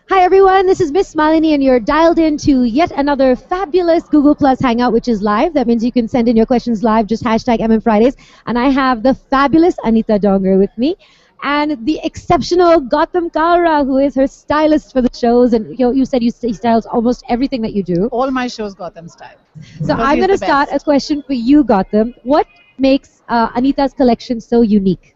Hi everyone, this is MissMalini and you're dialed in to yet another fabulous Google Plus Hangout, which is live. That means you can send in your questions live, just hashtag MMFridays. And I have the fabulous Anita Dongre with me and the exceptional Gautam Kalra, who is her stylist for the shows. And you said he styles almost everything that you do. All my shows Gautam style. So I'm going to start a question for you, Gautam. What makes Anita's collection so unique?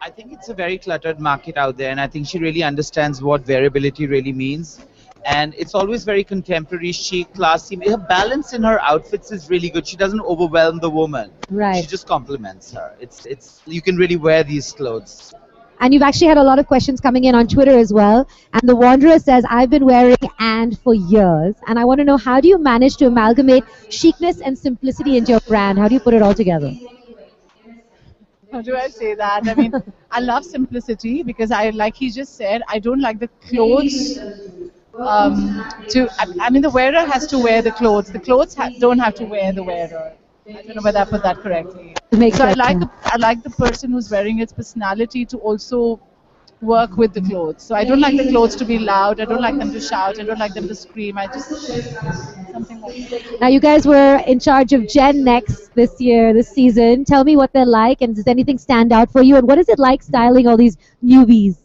I think it's a very cluttered market out there, and I think she really understands what variability really means. And it's always very contemporary, chic, classy. Her balance in her outfits is really good. She doesn't overwhelm the woman. Right. She just compliments her. It's you can really wear these clothes. And you've actually had a lot of questions coming in on Twitter as well. And the Wanderer says, I've been wearing and for years. And I want to know, how do you manage to amalgamate chicness and simplicity into your brand? How do you put it all together? How do I say that? I mean, I love simplicity because like he just said, I don't like the clothes I mean, the wearer has to wear the clothes. The clothes don't have to wear the wearer. I don't know whether I put that correctly. So I like the person who's wearing its personality to also work with the clothes. So I don't like the clothes to be loud. I don't like them to shout. I don't like them to scream. I just something like that. Now you guys were in charge of Gen Next this season. Tell me what they're like, and does anything stand out for you? And what is it like styling all these newbies?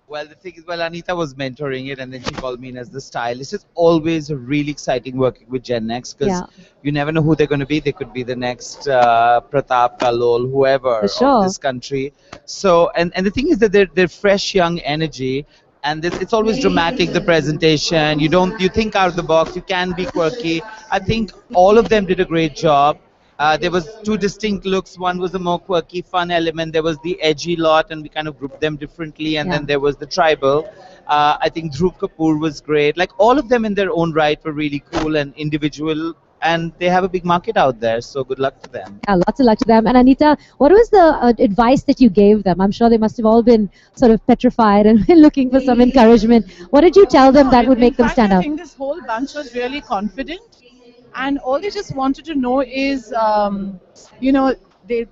Well, the thing is, Anita was mentoring it, and then she called me in as the stylist. It's always really exciting working with Gen Next because you never know who they're going to be. They could be the next Pratap, Kalol, whoever of this country. So, and the thing is that they're fresh, young energy, and it's always dramatic. The presentation, you think out of the box. You can be quirky. I think all of them did a great job. There was two distinct looks. One was a more quirky, fun element. There was the edgy lot, and we kind of grouped them differently. And then there was the tribal. I think Dhruv Kapoor was great. Like, all of them in their own right were really cool and individual. And they have a big market out there, so good luck to them. Yeah, lots of luck to them. And Anita, what was the advice that you gave them? I'm sure they must have all been sort of petrified and looking for some encouragement. What did you tell them that would make them stand out? I think this whole bunch was really confident. And all they just wanted to know is, they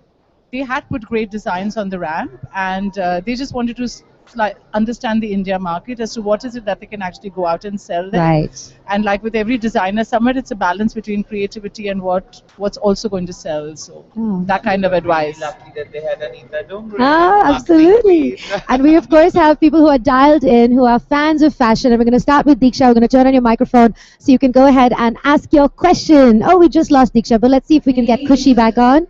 had put great designs on the ramp, and they just wanted to understand the India market as to what is it that they can actually go out and sell there. Right. And like with every designer summit, it's a balance between creativity and what's also going to sell. So that kind of advice. Lucky that they had Anita Dongre. Absolutely. And we of course have people who are dialed in, who are fans of fashion. And we're going to start with Diksha. We're going to turn on your microphone so you can go ahead and ask your question. Oh, we just lost Diksha, but let's see if we can get Kushi back on.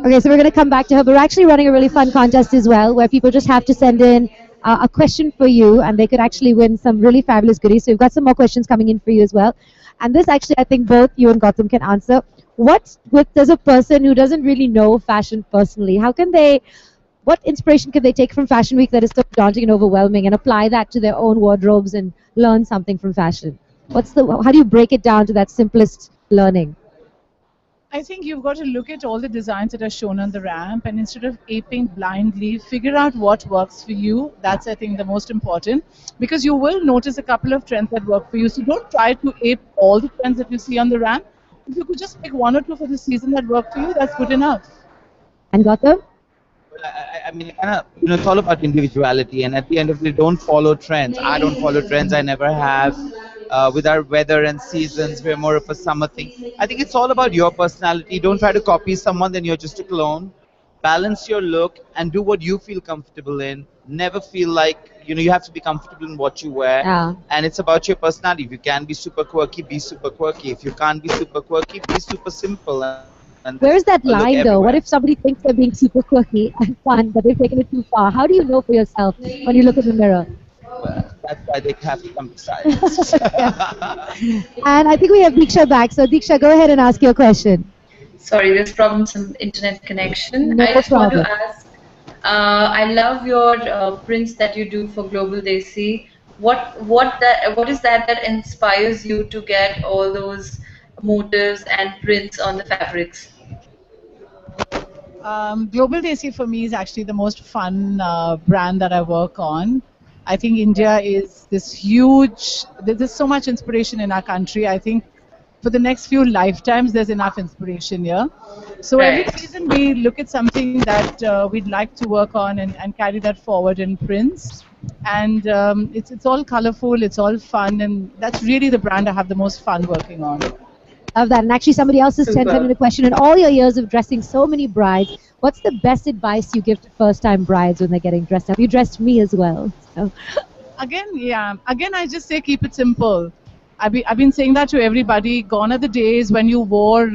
Okay, so we're going to come back to her, but we're actually running a really fun contest as well, where people just have to send in a question for you, and they could actually win some really fabulous goodies. So we've got some more questions coming in for you as well. And this actually, I think both you and Gautam can answer. What does a person who doesn't really know fashion personally, what inspiration can they take from Fashion Week that is so daunting and overwhelming and apply that to their own wardrobes and learn something from fashion? How do you break it down to that simplest learning? I think you've got to look at all the designs that are shown on the ramp, and instead of aping blindly, figure out what works for you. That's, I think, the most important, because you will notice a couple of trends that work for you. So don't try to ape all the trends that you see on the ramp. If you could just pick one or two for the season that work for you, that's good enough. And Gautam? I mean, it's all about individuality, and at the end of the day, don't follow trends. I don't follow trends. I never have. With our weather and seasons, we're more of a summer thing. I think it's all about your personality. Don't try to copy someone, then you're just a clone. Balance your look and do what you feel comfortable in. Never feel like, you have to be comfortable in what you wear. Yeah. And it's about your personality. If you can be super quirky, be super quirky. If you can't be super quirky, be super simple. And where's that line though? What if somebody thinks they're being super quirky and fun, but they've taken it too far? How do you know for yourself when you look in the mirror? Well, that's why they have to come to science. And I think we have Diksha back. So Diksha, go ahead and ask your question. Sorry, there's problems in internet connection. No I just problem. want to ask, I love your prints that you do for Global Desi. What is that inspires you to get all those motifs and prints on the fabrics? Global Desi for me is actually the most fun brand that I work on. I think India is this huge, there's so much inspiration in our country. I think for the next few lifetimes, there's enough inspiration here. So every Right. season we look at something that we'd like to work on and carry that forward in prints. And it's all colorful, it's all fun, and that's really the brand I have the most fun working on. Love that. And actually, somebody else has sent Super. in a question. In all your years of dressing so many brides, what's the best advice you give to first-time brides when they're getting dressed up? You dressed me as well. So. Again, I just say keep it simple. I've been saying that to everybody. Gone are the days when you wore,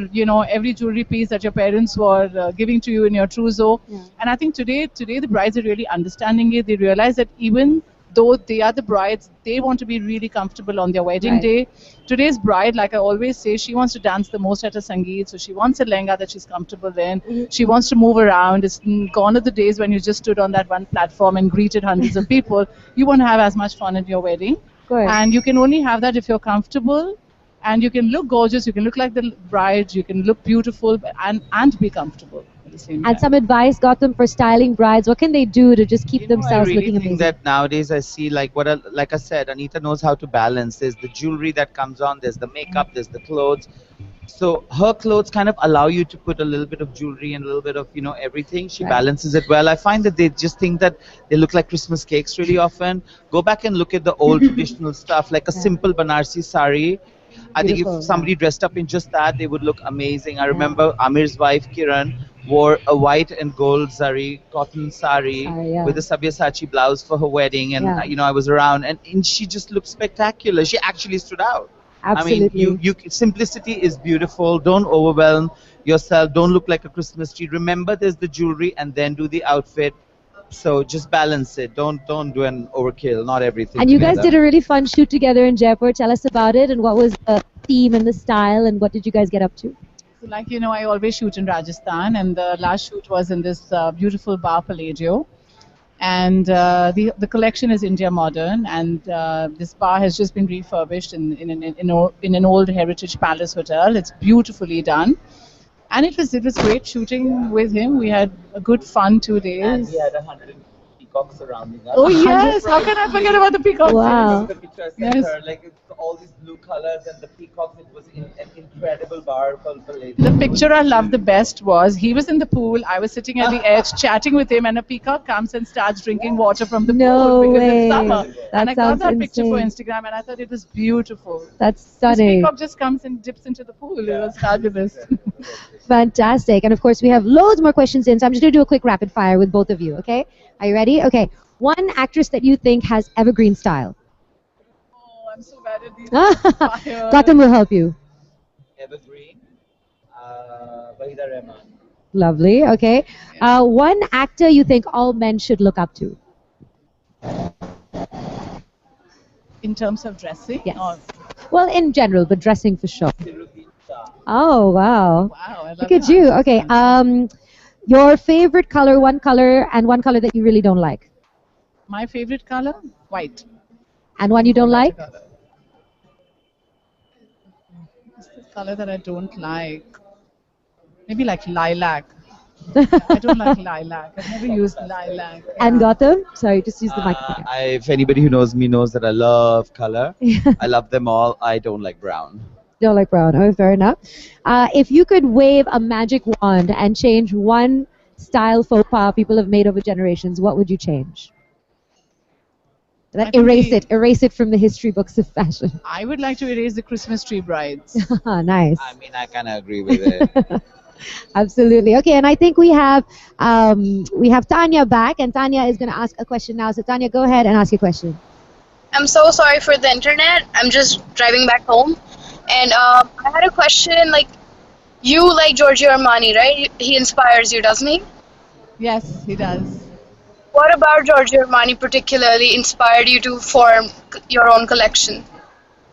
every jewelry piece that your parents were giving to you in your trousseau. Yeah. And I think today the brides are really understanding it. They realize that even though they are the brides, they want to be really comfortable on their wedding Right. day. Today's bride, like I always say, she wants to dance the most at a sangeet, so she wants a lehenga that she's comfortable in. She wants to move around. It's gone are the days when you just stood on that one platform and greeted hundreds of people. You want to have as much fun at your wedding. Of course. And you can only have that if you're comfortable, and you can look gorgeous, you can look like the bride, you can look beautiful, and be comfortable at the same time. And some advice got them for styling brides. What can they do to just keep I themselves really looking think amazing? that nowadays I see like I said, Anita knows how to balance. There's the jewelry that comes on, there's the makeup, there's the clothes. So her clothes kind of allow you to put a little bit of jewelry and a little bit of everything. She Right. balances it well. I find that they just think that they look like Christmas cakes really often. Go back and look at the old traditional stuff, like a Yeah. simple Banarsi sari. I think Beautiful, if somebody dressed up in just that, they would look amazing. I remember Amir's wife Kiran wore a white and gold zari cotton sari Sorry, yeah. with a Sabyasachi blouse for her wedding, and Yeah. I was around, and she just looked spectacular. She actually stood out. Absolutely. I mean, you simplicity is beautiful. Don't overwhelm yourself. Don't look like a Christmas tree. Remember, there's the jewelry, and then do the outfit. So just balance it. Don't do an overkill. Not everything. And you guys did together. a really fun shoot together in Jaipur. Tell us about it and what was the theme and the style and what did you guys get up to? So like I always shoot in Rajasthan, and the last shoot was in this beautiful bar Palladio. And the collection is India modern, and this bar has just been refurbished in an old heritage palace hotel. It's beautifully done, and it was great shooting with him. We had a good fun 2 days. And we had 100 peacocks surrounding us. Oh yes, how can I forget about the peacocks? Wow. The picture I sent Yes. her, like it's all these blue colors and the peacocks. It was an incredible bar called Palladio. The picture I loved the best was he was in the pool, I was sitting at the edge chatting with him, and a peacock comes and starts drinking water from the No pool because way. it's summer. That And I got sounds that picture for insane. Instagram, and I thought it was beautiful. That's This stunning. peacock just comes and dips into the pool. It was fabulous. Fantastic. And of course, we have loads more questions in, so I'm just going to do a quick rapid fire with both of you, okay? Are you ready? Okay. One actress that you think has evergreen style. Oh, I'm so bad at these. fire. Gautam will help you. Evergreen, Bahida Rahman. Lovely. Okay. One actor you think all men should look up to. In terms of dressing? Yes. Oh, Well, in general, but dressing for sure. Tiruki Shah. Oh, wow. wow, I love Look at that. you. Okay. Your favorite color, one color, and one color that you really don't like. My favorite color? White. And one you don't like? What's the color that I don't like? Maybe like lilac. I don't like lilac. I've never used lilac. And Yeah. Gautam? Sorry, just use the microphone. If anybody who knows me knows that I love color. I love them all. I don't like brown. Don't like brown. Oh, fair enough. If you could wave a magic wand and change one style faux pas people have made over generations, what would you change? I think Erase it from the history books of fashion. I would like to erase the Christmas tree brides. Nice. I mean, I kind of agree with it. Absolutely. Okay, and I think we have Tanya back, and Tanya is going to ask a question now. So Tanya, go ahead and ask your question. I'm so sorry for the internet. I'm just driving back home. And I had a question, like, you like Giorgio Armani, right? He inspires you, doesn't he? Yes, he does. What about Giorgio Armani particularly inspired you to form your own collection?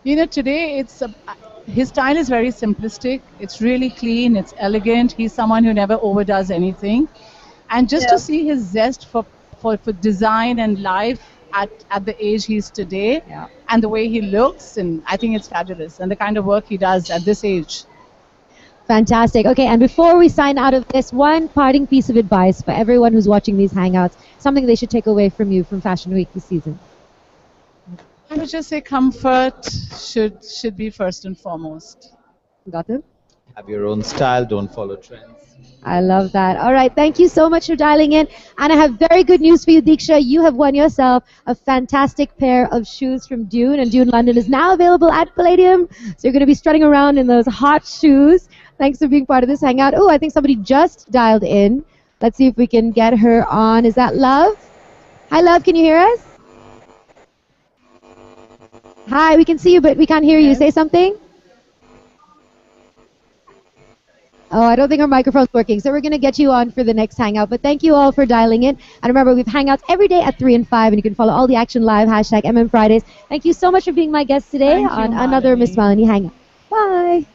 Today his style is very simplistic. It's really clean. It's elegant. He's someone who never overdoes anything, and just Yeah. to see his zest for design and life at the age he's today, Yeah. and the way he looks, and I think it's fabulous. And the kind of work he does at this age. Fantastic. Okay, and before we sign out of this, one parting piece of advice for everyone who's watching these hangouts, something they should take away from you from Fashion Week this season. I would just say comfort should be first and foremost. Got them? Have your own style. Don't follow trends. I love that. All right, thank you so much for dialing in. And I have very good news for you, Diksha. You have won yourself a fantastic pair of shoes from Dune, and Dune London is now available at Palladium. So you're going to be strutting around in those hot shoes. Thanks for being part of this hangout. Oh, I think somebody just dialed in. Let's see if we can get her on. Is that Love? Hi, Love. Can you hear us? Hi, we can see you, but we can't hear you. Say something. Oh, I don't think our microphone's working, so we're going to get you on for the next Hangout. But thank you all for dialing in. And remember, we have Hangouts every day at 3 and 5, and you can follow all the action live, #MM Fridays. Thank you so much for being my guest today Thank you, on another Malini. Miss Malini Hangout. Bye.